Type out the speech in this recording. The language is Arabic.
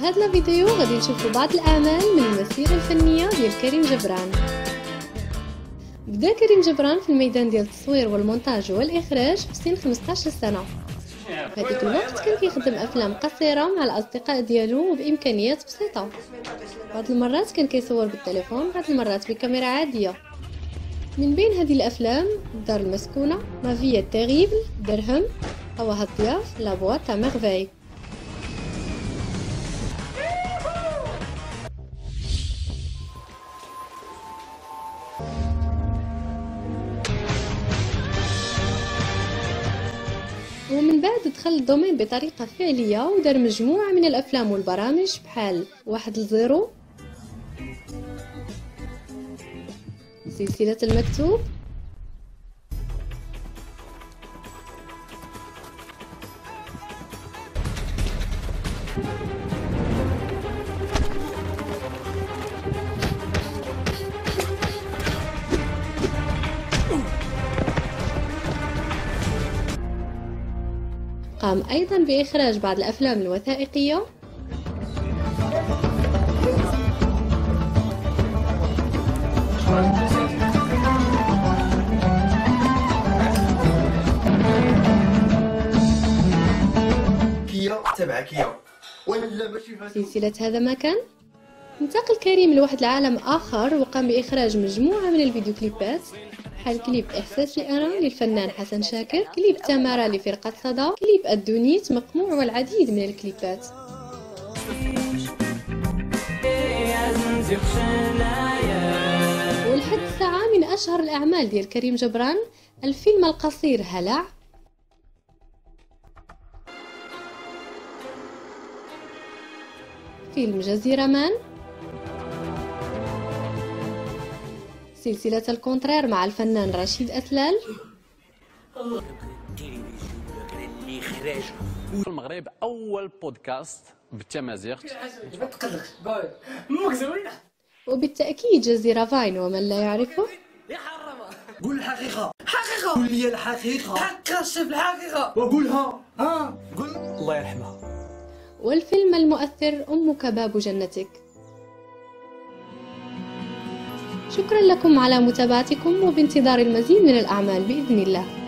في هذا الفيديو غادي نشوفوا بعض الأعمال من المسيرة الفنية ديال كريم جبران. بدا كريم جبران في الميدان ديال التصوير والمونتاج والإخراج في سن 15 سنة. في هذيك الوقت كان كيخدم أفلام قصيرة مع الأصدقاء ديالو وبإمكانيات بسيطة. بعض المرات كان كيصور بالتليفون، بعض المرات بكاميرا عادية. من بين هذه الأفلام الدار المسكونة، ما فيا تيريبل، درهم، هواها الضياف، لا بواط تاع ميرفاي. ومن بعد دخل الدومين بطريقة فعلية ودار مجموعة من الأفلام والبرامج بحال 1-0، سلسلة المكتوب، قام أيضا بإخراج بعض الأفلام الوثائقية تبع كيا ولا ماشي سلسلة هذا ما كان. انتقل كريم لواحد العالم آخر وقام بإخراج مجموعة من الفيديو كليبات بحال كليب إحساس لي أنا للفنان حسن شاكر، كليب تمارا لفرقة صدى، كليب الدونيت مقموع والعديد من الكليبات. ولحد الساعة من أشهر الأعمال ديال كريم جبران الفيلم القصير هلع، فيلم جزيرة مان، سلسلة الكونترير مع الفنان رشيد أتلال، في المغرب أول بودكاست بالتمازيغ، وبالتأكيد جزيرة فاين ومن لا يعرفه. قول الحقيقة، حقيقة، قول لي الحقيقة، حقا شوف الحقيقة وقولها، قول الله يرحمها. والفيلم المؤثر أمك باب جنتك. شكرا لكم على متابعتكم وبانتظار المزيد من الأعمال بإذن الله.